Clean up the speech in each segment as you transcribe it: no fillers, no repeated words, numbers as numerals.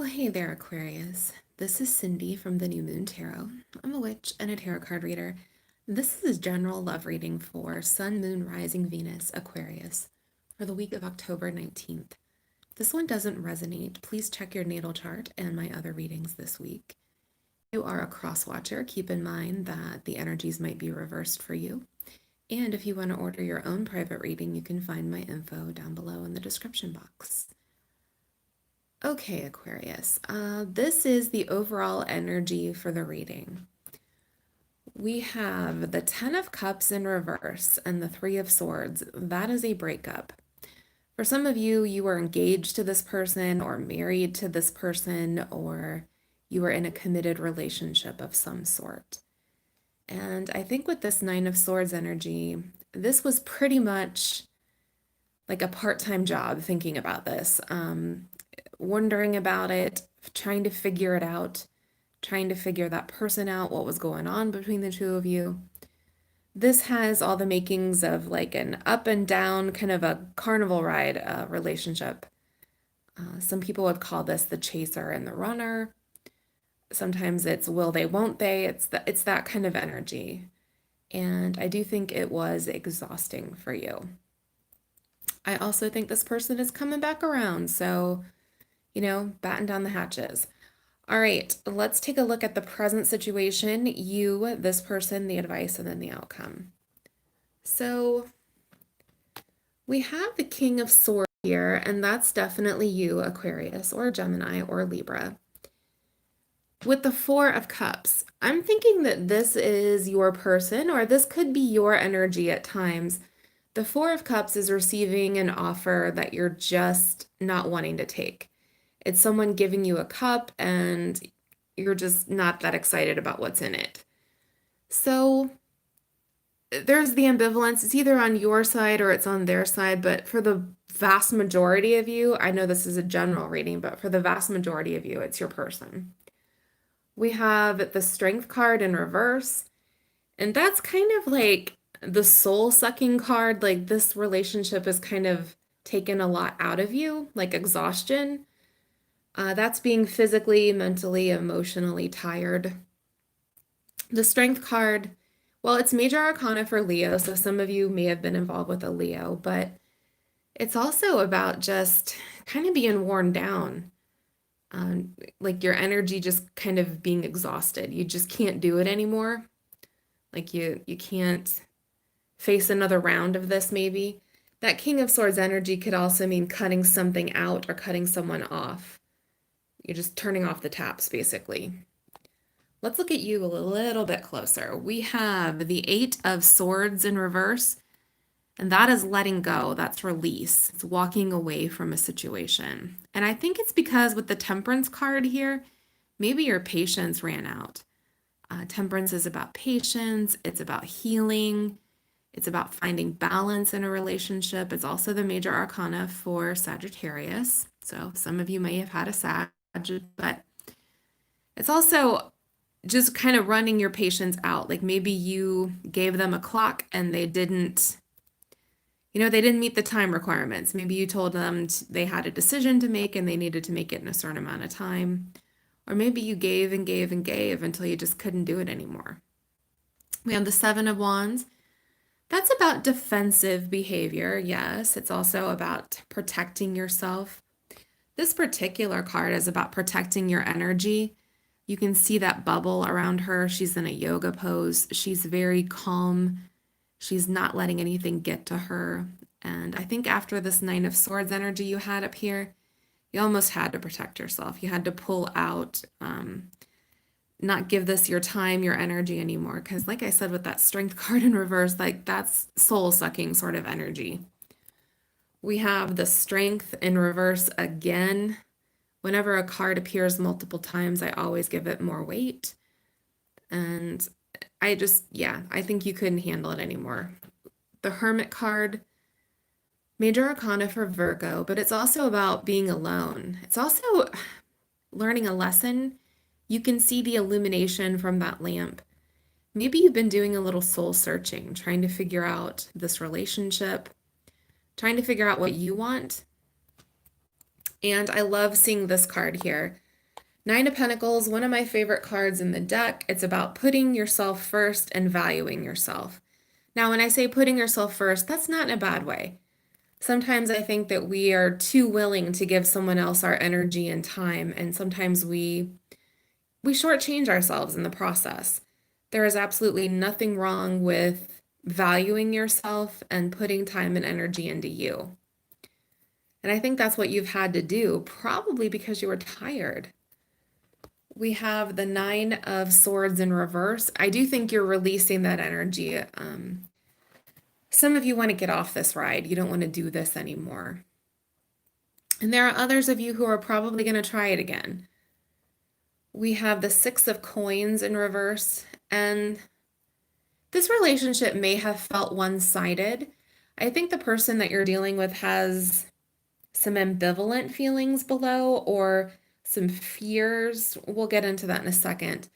Well, hey there, Aquarius. This is Cindy from the New Moon Tarot. I'm a witch and a tarot card reader. This is a general love reading for Sun, Moon, Rising, Venus, Aquarius for the week of October 19th. This one doesn't resonate. Please check your natal chart and my other readings this week. If you are a cross watcher, keep in mind that the energies might be reversed for you. And if you want to order your own private reading, you can find my info down below in the description box. Okay, Aquarius, this is the overall energy for the reading. We have the 10 of Cups in reverse and the 3 of Swords. That is a breakup. For some of you, you were engaged to this person or married to this person, or you were in a committed relationship of some sort. And I think with this 9 of Swords energy, this was pretty much like a part-time job thinking about this. Wondering about it, trying to figure it out, trying to figure that person out, what was going on between the two of you. This has all the makings of like an up and down kind of a carnival ride relationship. Some people would call this the chaser and the runner. Sometimes it's will they, won't they. It's that kind of energy. And I do think it was exhausting for you. I also think this person is coming back around. So batten down the hatches. All right, let's take a look at the present situation, you, this person, the advice, and then the outcome. So we have the King of Swords here, and that's definitely you, Aquarius, or Gemini, or Libra. With the 4 of Cups, I'm thinking that this is your person, or this could be your energy at times. The 4 of Cups is receiving an offer that you're just not wanting to take. It's someone giving you a cup and you're just not that excited about what's in it. So there's the ambivalence. It's either on your side or it's on their side. But for the vast majority of you, I know this is a general reading, but for the vast majority of you, it's your person. We have the Strength card in reverse. And that's kind of like the soul-sucking card. Like this relationship has kind of taken a lot out of you, like exhaustion. That's being physically, mentally, emotionally tired. The Strength card, well, it's major arcana for Leo, so some of you may have been involved with a Leo, but it's also about just kind of being worn down. Like your energy just kind of being exhausted. You just can't do it anymore. Like you can't face another round of this maybe. That King of Swords energy could also mean cutting something out or cutting someone off. You're just turning off the taps, basically. Let's look at you a little bit closer. We have the 8 of Swords in reverse, and that is letting go. That's release. It's walking away from a situation. And I think it's because with the Temperance card here, maybe your patience ran out. Temperance is about patience. It's about healing. It's about finding balance in a relationship. It's also the major arcana for Sagittarius. So some of you may have had a Sag, but it's also just kind of running your patience out. Like maybe you gave them a clock and they didn't meet the time requirements. Maybe you told them they had a decision to make and they needed to make it in a certain amount of time. Or maybe you gave and gave and gave until you just couldn't do it anymore. We have the 7 of Wands. That's about defensive behavior. Yes, it's also about protecting yourself. This particular card is about protecting your energy. You can see that bubble around her. She's in a yoga pose. She's very calm. She's not letting anything get to her. And I think after this 9 of Swords energy you had up here, you almost had to protect yourself. You had to pull out, not give this your time, your energy anymore. Because like I said, with that Strength card in reverse, like that's soul-sucking sort of energy. We have the Strength in reverse again. Whenever a card appears multiple times, I always give it more weight. And I think you couldn't handle it anymore. The Hermit card, major arcana for Virgo, but it's also about being alone. It's also learning a lesson. You can see the illumination from that lamp. Maybe you've been doing a little soul searching, trying to figure out this relationship, trying to figure out what you want. And I love seeing this card here. Nine of Pentacles, one of my favorite cards in the deck. It's about putting yourself first and valuing yourself. Now, when I say putting yourself first, that's not in a bad way. Sometimes I think that we are too willing to give someone else our energy and time, and sometimes we shortchange ourselves in the process. There is absolutely nothing wrong with valuing yourself and putting time and energy into you. And I think that's what you've had to do, probably because you were tired. We have the Nine of Swords in reverse. I do think you're releasing that energy. Some of you want to get off this ride. You don't want to do this anymore. And there are others of you who are probably going to try it again. We have the Six of Coins in reverse, and this relationship may have felt one-sided. I think the person that you're dealing with has some ambivalent feelings below or some fears. We'll get into that in a second.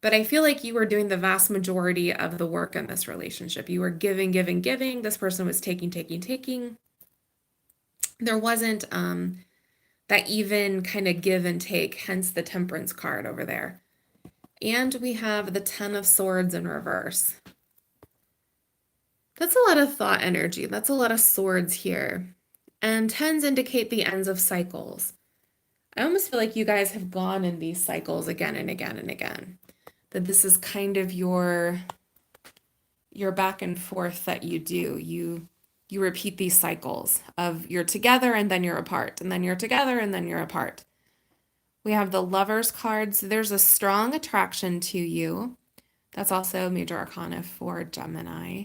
But I feel like you were doing the vast majority of the work in this relationship. You were giving, giving, giving. This person was taking, taking, taking. There wasn't that even kind of give and take, hence the Temperance card over there. And we have the Ten of Swords in reverse. That's a lot of thought energy. That's a lot of swords here. And tens indicate the ends of cycles. I almost feel like you guys have gone in these cycles again and again and again. That this is kind of your back and forth that you do. You repeat these cycles of you're together and then you're apart, and then you're together and then you're apart. We have the Lovers cards. There's a strong attraction to you. That's also Major Arcana for Gemini.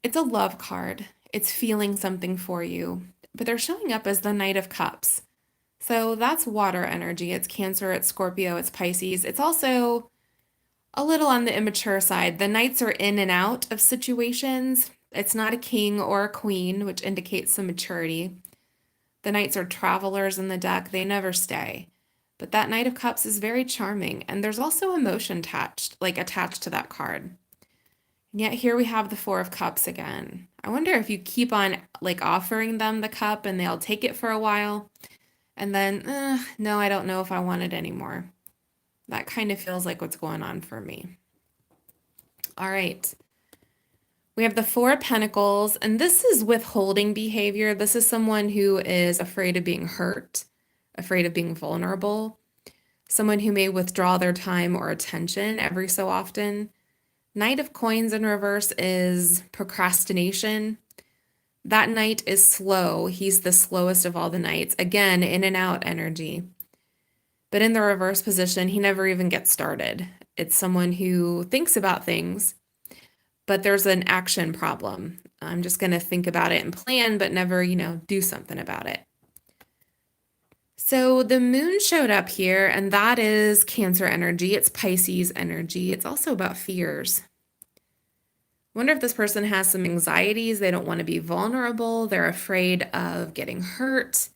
It's a love card. It's feeling something for you, but they're showing up as the Knight of Cups. So that's water energy. It's Cancer, it's Scorpio, it's Pisces. It's also a little on the immature side. The Knights are in and out of situations. It's not a king or a queen, which indicates some maturity. The Knights are travelers in the deck. They never stay. But that Knight of Cups is very charming, and there's also emotion attached to that card. And yet here we have the Four of Cups again. I wonder if you keep on offering them the cup and they'll take it for a while, and then, no, I don't know if I want it anymore. That kind of feels like what's going on for me. All right. We have the Four of Pentacles, and this is withholding behavior. This is someone who is afraid of being hurt, afraid of being vulnerable, someone who may withdraw their time or attention every so often. Knight of Coins in reverse is procrastination. That knight is slow. He's the slowest of all the knights. Again, in and out energy. But in the reverse position, he never even gets started. It's someone who thinks about things, but there's an action problem. I'm just going to think about it and plan, but never, do something about it. So the moon showed up here, and that is Cancer energy. It's Pisces energy. It's also about fears. I wonder if this person has some anxieties. They don't want to be vulnerable. They're afraid of getting hurt.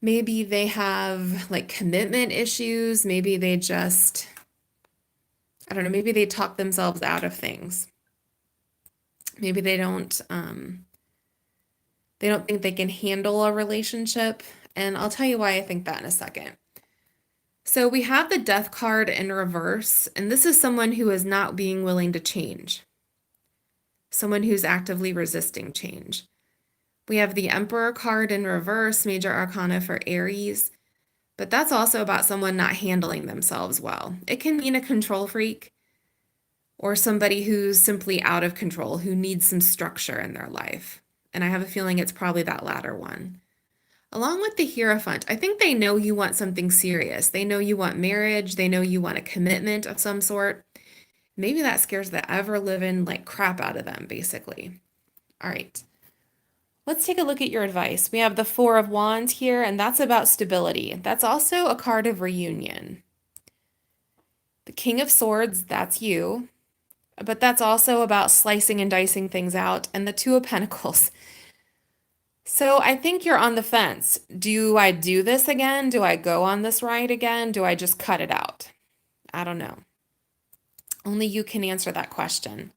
Maybe they have commitment issues. Maybe they just, I don't know, maybe they talk themselves out of things. Maybe they don't think they can handle a relationship. And I'll tell you why I think that in a second. So we have the Death card in reverse, and this is someone who is not being willing to change. Someone who's actively resisting change. We have the Emperor card in reverse, Major Arcana for Aries, but that's also about someone not handling themselves well. It can mean a control freak or somebody who's simply out of control, who needs some structure in their life. And I have a feeling it's probably that latter one. Along with the Hierophant, I think they know you want something serious. They know you want marriage. They know you want a commitment of some sort. Maybe that scares the ever-living crap out of them, basically. All right. Let's take a look at your advice. We have the Four of Wands here, and that's about stability. That's also a card of reunion. The King of Swords, that's you. But that's also about slicing and dicing things out. And the Two of Pentacles. So I think you're on the fence. Do I do this again? Do I go on this ride again? Do I just cut it out? I don't know. Only you can answer that question.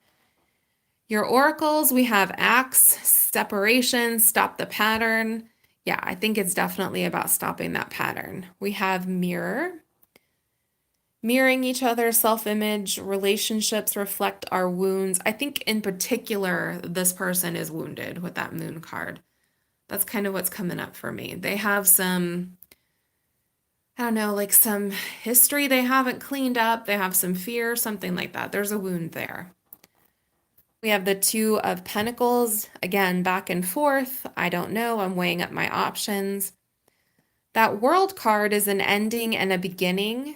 Your oracles, we have Axe, separation, stop the pattern, Yeah, I think it's definitely about stopping that pattern. We have mirror. Mirroring each other's self-image, relationships reflect our wounds. I think in particular, this person is wounded with that moon card. That's kind of what's coming up for me. They have some, I don't know, like some history they haven't cleaned up. They have some fear, something like that. There's a wound there. We have the Two of Pentacles, again, back and forth. I don't know. I'm weighing up my options. That World card is an ending and a beginning.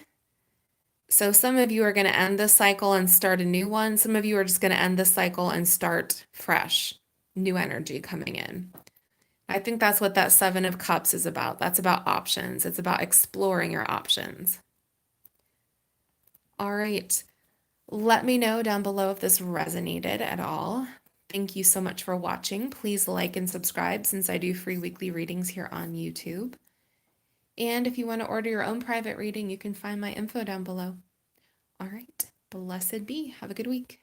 So some of you are going to end this cycle and start a new one. Some of you are just going to end this cycle and start fresh, new energy coming in. I think that's what that Seven of Cups is about. That's about options. It's about exploring your options. All right. Let me know down below if this resonated at all. Thank you so much for watching. Please like and subscribe since I do free weekly readings here on YouTube. And if you want to order your own private reading, you can find my info down below. All right. Blessed be. Have a good week.